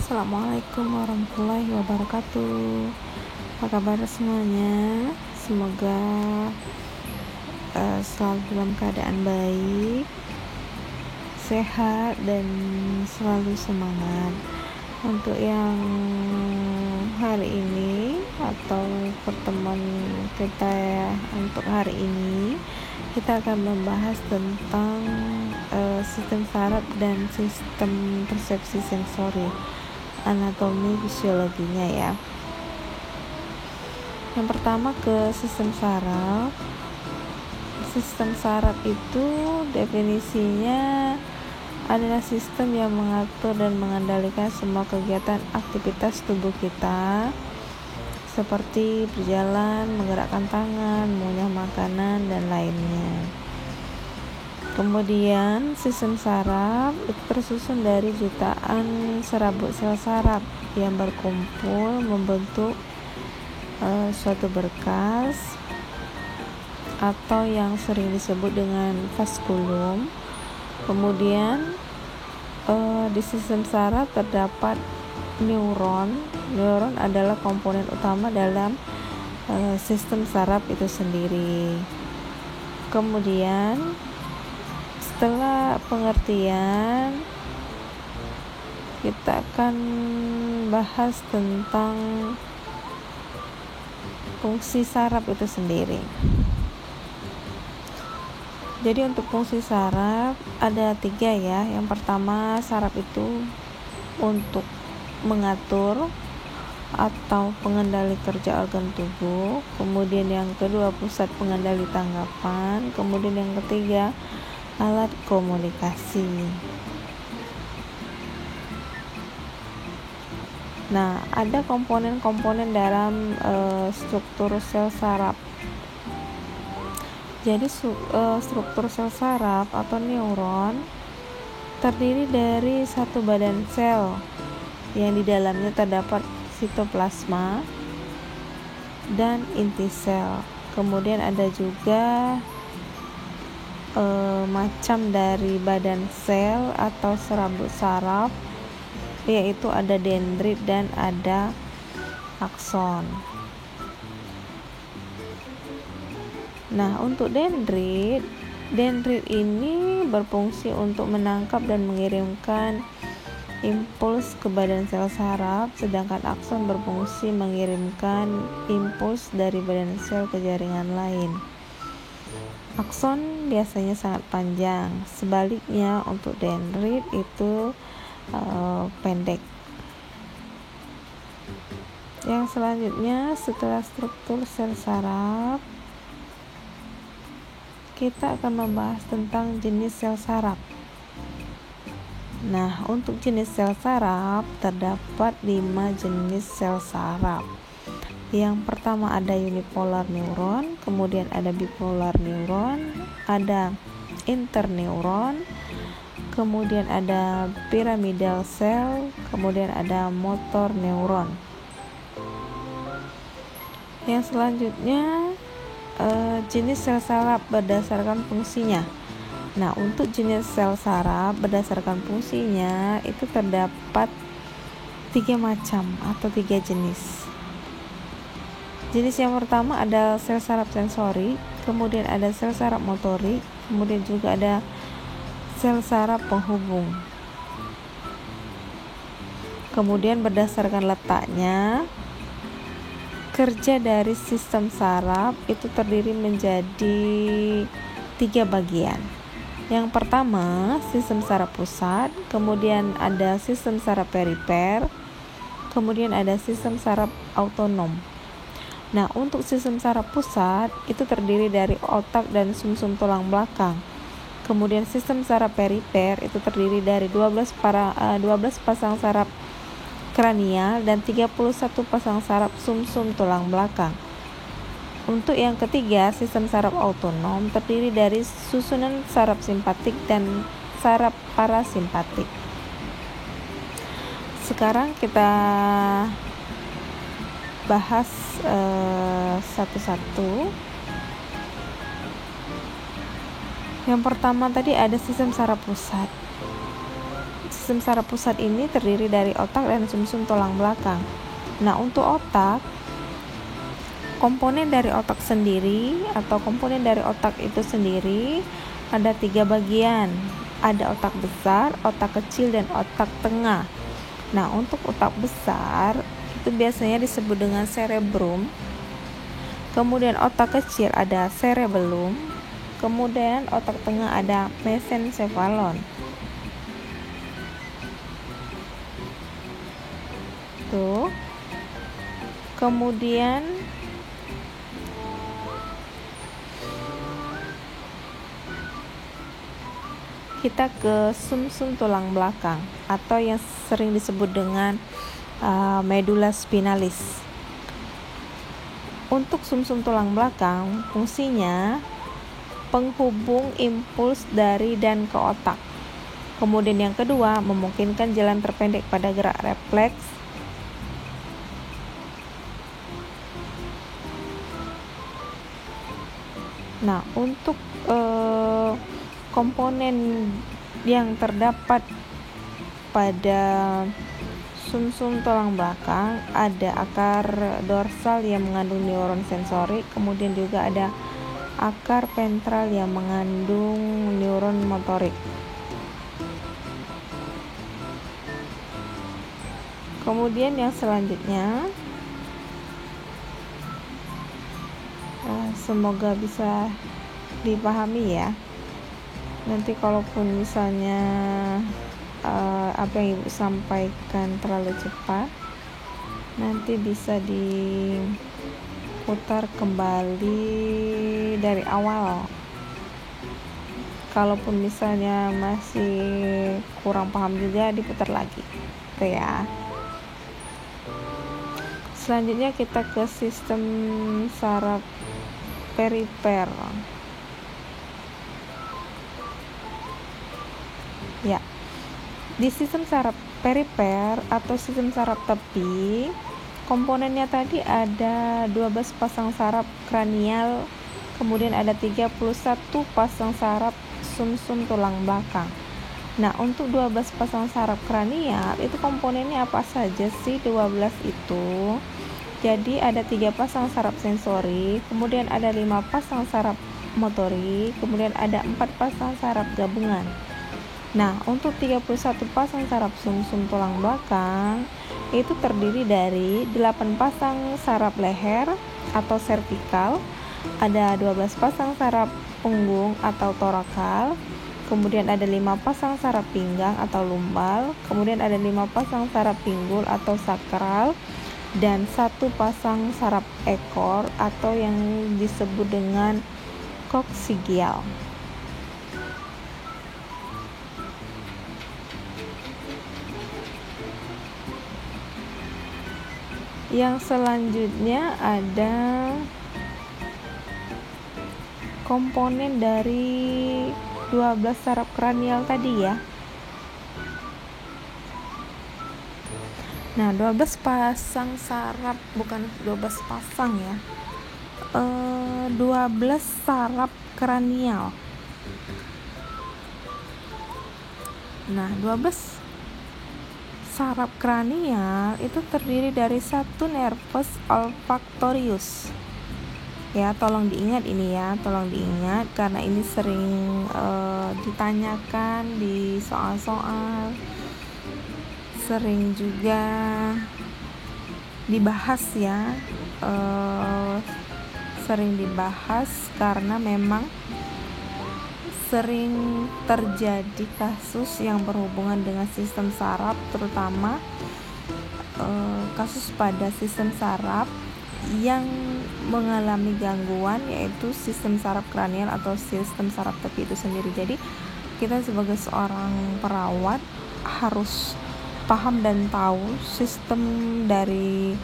Assalamualaikum warahmatullahi wabarakatuh. Apa kabar semuanya? Semoga selalu dalam keadaan baik, sehat, dan selalu semangat. Untuk yang hari ini atau pertemuan kita untuk hari ini, kita akan membahas tentang sistem saraf dan sistem persepsi sensori, anatomi fisiologinya ya. Yang pertama ke sistem saraf. Sistem saraf itu definisinya adalah sistem yang mengatur dan mengendalikan semua kegiatan aktivitas tubuh kita, seperti berjalan, menggerakkan tangan, mengunyah makanan, dan lainnya. Kemudian sistem saraf itu tersusun dari jutaan serabut sel saraf yang berkumpul membentuk suatu berkas atau yang sering disebut dengan vaskulum. Kemudian di sistem saraf terdapat neuron. Neuron adalah komponen utama dalam sistem saraf itu sendiri. Kemudian setelah pengertian, kita akan bahas tentang fungsi saraf itu sendiri. Jadi untuk fungsi saraf ada 3 ya. Yang pertama, saraf itu untuk mengatur atau pengendali kerja organ tubuh. Kemudian yang kedua, pusat pengendali tanggapan. Kemudian yang ketiga, alat komunikasi. Nah, ada komponen-komponen dalam struktur sel saraf. Jadi struktur sel saraf atau neuron terdiri dari satu badan sel yang di dalamnya terdapat sitoplasma dan inti sel. Kemudian ada juga macam dari badan sel atau serabut saraf, yaitu ada dendrit dan ada akson. Nah, untuk dendrit ini berfungsi untuk menangkap dan mengirimkan impuls ke badan sel saraf, sedangkan akson berfungsi mengirimkan impuls dari badan sel ke jaringan lain. Akson biasanya sangat panjang, sebaliknya untuk dendrit itu pendek. Yang selanjutnya, setelah struktur sel saraf, kita akan membahas tentang jenis sel saraf. Nah, untuk jenis sel saraf terdapat 5 jenis sel saraf. Yang pertama ada unipolar neuron, kemudian ada bipolar neuron, ada interneuron, kemudian ada piramidal sel, kemudian ada motor neuron. Yang selanjutnya jenis sel saraf berdasarkan fungsinya. Nah, untuk jenis sel saraf berdasarkan fungsinya itu terdapat 3 macam atau 3 jenis. Jenis yang pertama ada sel saraf sensori, kemudian ada sel saraf motorik, kemudian juga ada sel saraf penghubung. Kemudian berdasarkan letaknya, kerja dari sistem saraf itu terdiri menjadi 3 bagian. Yang pertama, sistem saraf pusat, kemudian ada sistem saraf perifer, kemudian ada sistem saraf autonom. Nah, untuk sistem saraf pusat itu terdiri dari otak dan sumsum tulang belakang. Kemudian sistem saraf perifer itu terdiri dari 12 pasang saraf kranial dan 31 pasang saraf sumsum tulang belakang. Untuk yang ketiga, sistem saraf autonom terdiri dari susunan saraf simpatik dan saraf parasimpatik. Sekarang kita bahas satu-satu. Yang pertama tadi ada sistem saraf pusat. Sistem saraf pusat ini terdiri dari otak dan sumsum tulang belakang. Nah, untuk otak, komponen dari otak sendiri atau komponen dari otak itu sendiri ada 3 bagian. Ada otak besar, otak kecil, dan otak tengah. Nah, untuk otak besar itu biasanya disebut dengan cerebrum. Kemudian otak kecil ada cerebellum. Kemudian otak tengah ada mesencephalon. Tuh. Kemudian kita ke sumsum tulang belakang atau yang sering disebut dengan medulla spinalis. Untuk sumsum tulang belakang, fungsinya penghubung impuls dari dan ke otak. Kemudian yang kedua, memungkinkan jalan terpendek pada gerak refleks. Nah, untuk komponen yang terdapat pada sumsum tulang belakang, ada akar dorsal yang mengandung neuron sensorik, kemudian juga ada akar ventral yang mengandung neuron motorik. Kemudian yang selanjutnya, semoga bisa dipahami ya. Nanti kalaupun misalnya apa yang Ibu sampaikan terlalu cepat, nanti bisa diputar kembali dari awal. Kalaupun misalnya masih kurang paham juga, diputar lagi. Oke ya. Selanjutnya kita ke sistem saraf perifer. Ya. Di sistem saraf perifer atau sistem saraf tepi, komponennya tadi ada 12 pasang saraf kranial, kemudian ada 31 pasang saraf sumsum tulang belakang. Nah, untuk 12 pasang saraf kranial itu komponennya apa saja sih 12 itu? Jadi ada 3 pasang saraf sensori, kemudian ada 5 pasang saraf motorik, kemudian ada 4 pasang saraf gabungan. Nah, untuk 31 pasang saraf sumsum tulang belakang itu terdiri dari 8 pasang saraf leher atau cervical, ada 12 pasang saraf punggung atau torakal, kemudian ada 5 pasang saraf pinggang atau lumbal, kemudian ada 5 pasang saraf pinggul atau sakral, dan 1 pasang saraf ekor atau yang disebut dengan coccygeal. Yang selanjutnya ada komponen dari 12 saraf kranial tadi ya. Nah, 12 pasang saraf, bukan 12 pasang ya. 12 saraf kranial. Nah, 12 saraf kranial itu terdiri dari 1 nervus olfactorius. Ya, tolong diingat ini ya, tolong diingat karena ini sering ditanyakan di soal-soal, sering juga dibahas ya, sering dibahas karena memang sering terjadi kasus yang berhubungan dengan sistem saraf, terutama kasus pada sistem saraf yang mengalami gangguan, yaitu sistem saraf kranial atau sistem saraf tepi itu sendiri. Jadi kita sebagai seorang perawat harus paham dan tahu sistem dari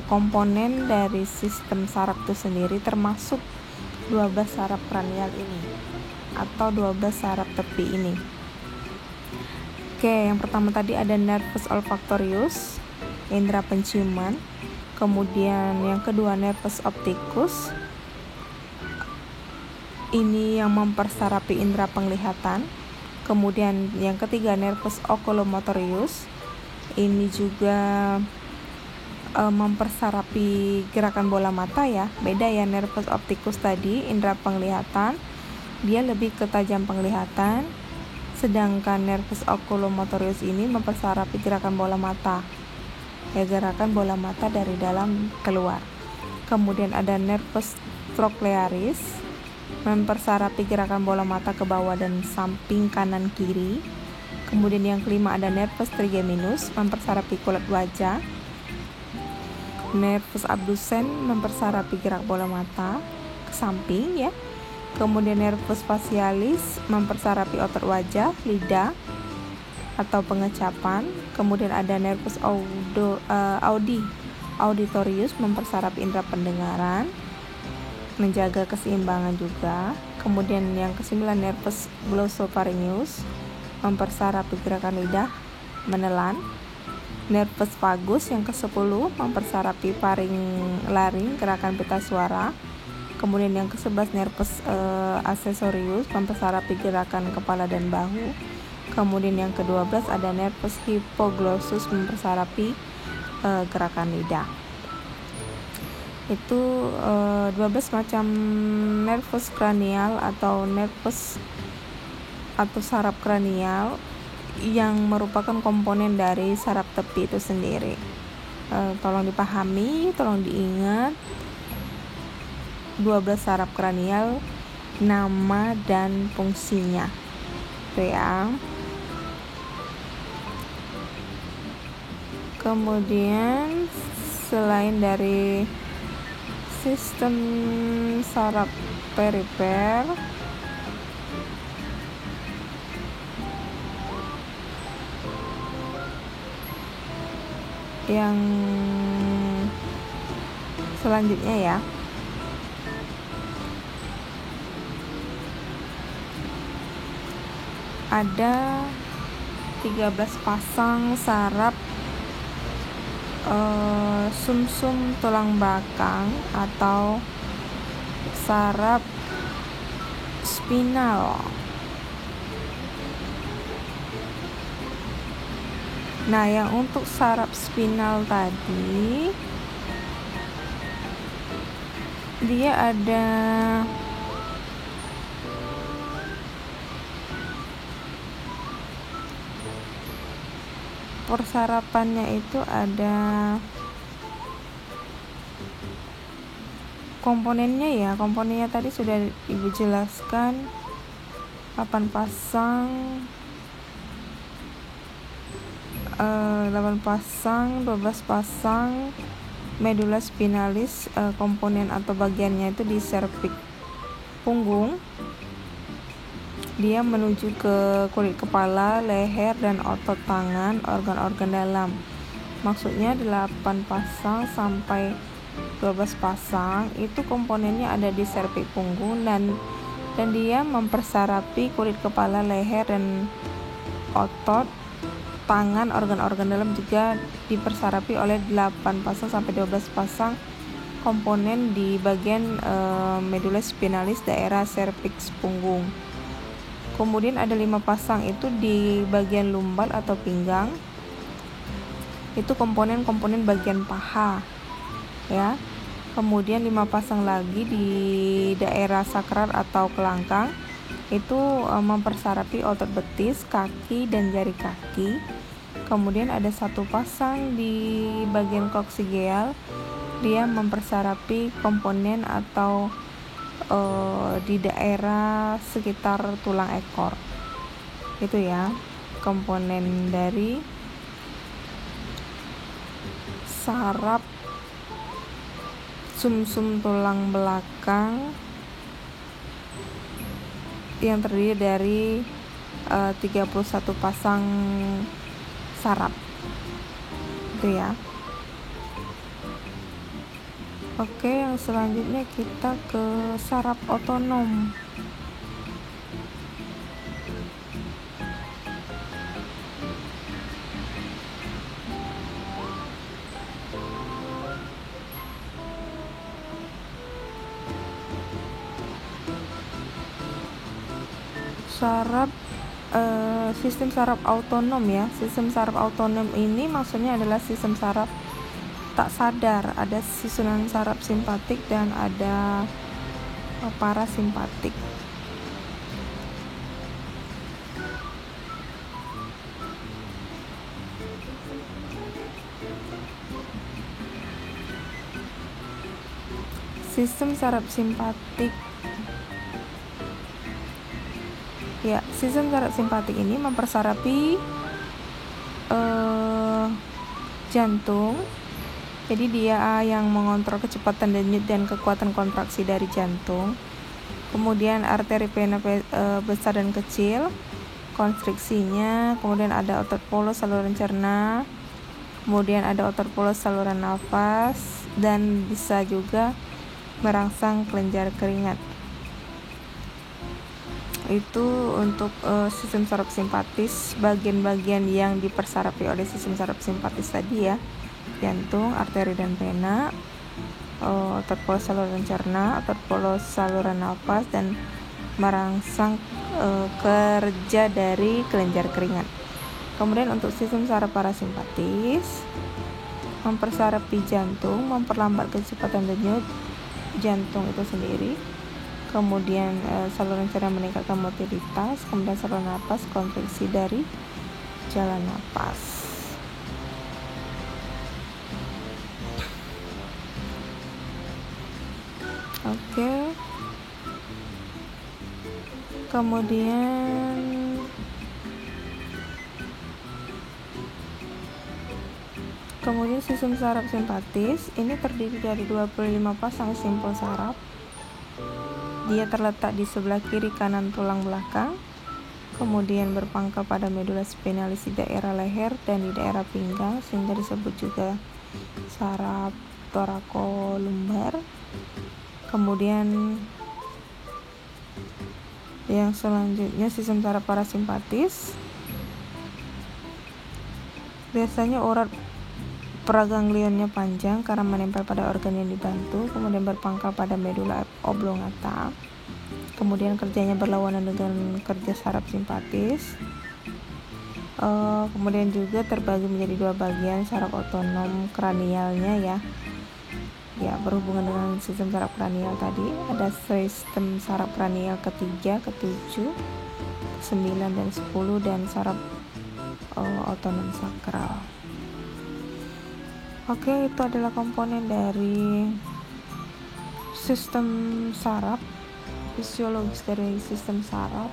komponen dari sistem saraf itu sendiri, termasuk 12 saraf kranial ini atau 12 saraf tepi ini. Oke, yang pertama tadi ada nervus olfactorius, indera penciuman. Kemudian yang kedua nervus opticus, ini yang mempersarapi indera penglihatan. Kemudian yang ketiga nervus oculomotorius, ini juga mempersarapi gerakan bola mata ya. Beda ya, nervus opticus tadi indera penglihatan, dia lebih ke tajam penglihatan, sedangkan nervus oculomotorius ini mempersarapi gerakan bola mata, ya, gerakan bola mata dari dalam keluar. Kemudian ada nervus trochlearis, mempersarapi gerakan bola mata ke bawah dan samping kanan kiri. Kemudian yang kelima ada nervus trigeminus, mempersarapi kulit wajah. Nervus abducens mempersarapi gerak bola mata ke samping ya. Kemudian nervus facialis mempersarapi otot wajah, lidah atau pengecapan. Kemudian ada nervus auditorius mempersarapi indera pendengaran, menjaga keseimbangan juga. Kemudian yang kesembilan nervus glossopharyngeus mempersarapi gerakan lidah, menelan. Nervus vagus yang ke-10 mempersarapi laring, gerakan pita suara. Kemudian yang ke-11 nervus accessorius mempersarapi gerakan kepala dan bahu. Kemudian yang ke-12 ada nervus hypoglossus mempersarapi gerakan lidah. Itu 12 macam nervus kranial atau nervus atau saraf kranial yang merupakan komponen dari saraf tepi itu sendiri. Tolong dipahami, tolong diingat 12 saraf kranial, nama dan fungsinya. Itu ya. Kemudian selain dari sistem saraf perifer, yang selanjutnya ya, ada 13 pasang saraf sumsum tulang belakang atau saraf spinal. Nah, yang untuk saraf spinal tadi, dia ada persarapannya, itu ada komponennya ya. Komponennya tadi sudah Ibu jelaskan, 8 pasang, 12 pasang medula spinalis, komponen atau bagiannya itu di serviks punggung. Dia menuju ke kulit kepala, leher, dan otot tangan, organ-organ dalam. Maksudnya 8 pasang sampai 12 pasang itu komponennya ada di serviks punggung, dan dia mempersarapi kulit kepala, leher, dan otot tangan, organ-organ dalam juga dipersarapi oleh 8 pasang sampai 12 pasang komponen di bagian medula spinalis daerah serviks punggung. Kemudian ada 5 pasang itu di bagian lumbar atau pinggang. Itu komponen-komponen bagian paha ya. Kemudian 5 pasang lagi di daerah sakral atau kelangkang. Itu mempersarapi otot betis, kaki, dan jari kaki. Kemudian ada 1 pasang di bagian koksigeal. Dia mempersarapi komponen atau di daerah sekitar tulang ekor. Itu ya, komponen dari saraf sumsum tulang belakang yang terdiri dari 31 pasang saraf. Itu ya. Oke, yang selanjutnya kita ke saraf otonom. Saraf sistem saraf autonom ya. Sistem saraf autonom ini maksudnya adalah sistem saraf tak sadar. Ada susunan saraf simpatik dan ada parasimpatik. Sistem saraf simpatik ya, sistem saraf simpatik ini mempersarapi jantung. Jadi dia yang mengontrol kecepatan denyut dan kekuatan kontraksi dari jantung. Kemudian arteri vena besar dan kecil, konstriksinya. Kemudian ada otot polos saluran cerna. Kemudian ada otot polos saluran nafas, dan bisa juga merangsang kelenjar keringat. Itu untuk sistem saraf simpatis, bagian-bagian yang dipersarapi oleh sistem saraf simpatis tadi ya: jantung, arteri dan vena, otot polos saluran cerna, otot polos saluran nafas, dan merangsang kerja dari kelenjar keringat. Kemudian untuk sistem saraf parasimpatis, mempersarapi jantung, memperlambat kecepatan denyut jantung itu sendiri. Kemudian saluran cerna meningkatkan motilitas. Kemudian saluran nafas, kontriksi dari jalan nafas. Oke. Kemudian sistem saraf simpatis ini terdiri dari 25 pasang simpul saraf. Dia terletak di sebelah kiri kanan tulang belakang, kemudian berpangkal pada medula spinalis di daerah leher dan di daerah pinggang, sehingga disebut juga saraf torakolumbar. Kemudian yang selanjutnya sistem saraf parasimpatis. Biasanya urat praganglionnya panjang karena menempel pada organ yang dibantu, kemudian berpangkal pada medula oblongata. Kemudian kerjanya berlawanan dengan kerja saraf simpatis. Kemudian juga terbagi menjadi dua bagian, saraf otonom kranialnya ya berhubungan dengan sistem saraf kranial tadi. Ada sistem saraf kranial ketiga, ketujuh, 9 dan 10, dan saraf otonom sakral. Oke, itu adalah komponen dari sistem saraf, fisiologis dari sistem saraf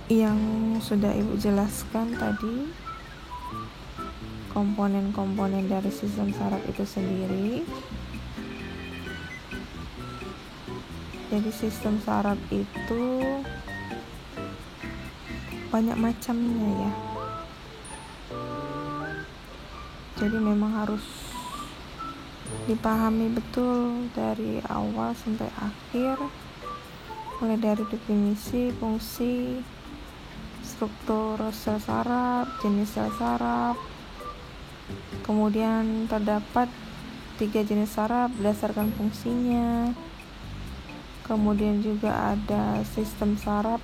yang sudah Ibu jelaskan tadi. Komponen-komponen dari sistem saraf itu sendiri. Jadi sistem saraf itu banyak macamnya ya. Jadi memang harus dipahami betul dari awal sampai akhir, mulai dari definisi, fungsi, struktur sel saraf, jenis sel saraf. Kemudian terdapat 3 jenis saraf berdasarkan fungsinya. Kemudian juga ada sistem saraf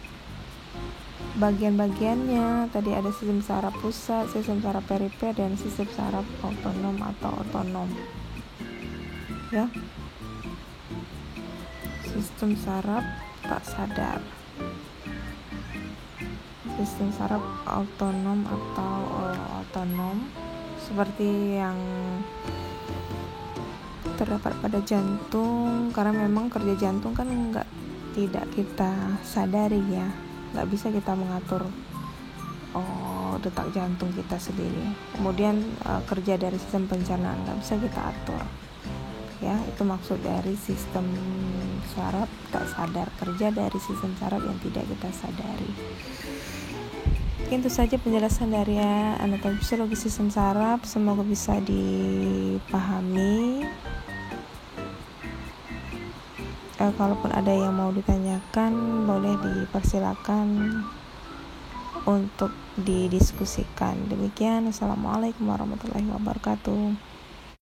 bagian-bagiannya. Tadi ada sistem saraf pusat, sistem saraf perifer, dan sistem saraf autonom atau otonom ya. Sistem saraf tak sadar, sistem saraf autonom atau otonom seperti yang terdapat pada jantung, karena memang kerja jantung kan tidak kita sadari ya. Nggak bisa kita mengatur detak jantung kita sendiri. Kemudian kerja dari sistem pencernaan nggak bisa kita atur ya. Itu maksud dari sistem saraf tak sadar, kerja dari sistem saraf yang tidak kita sadari. Itu saja penjelasan dari anatomi fisiologi sistem saraf. Semoga bisa dipahami. Kalaupun ada yang mau ditanyakan, boleh dipersilakan untuk didiskusikan. Demikian, Assalamualaikum warahmatullahi wabarakatuh.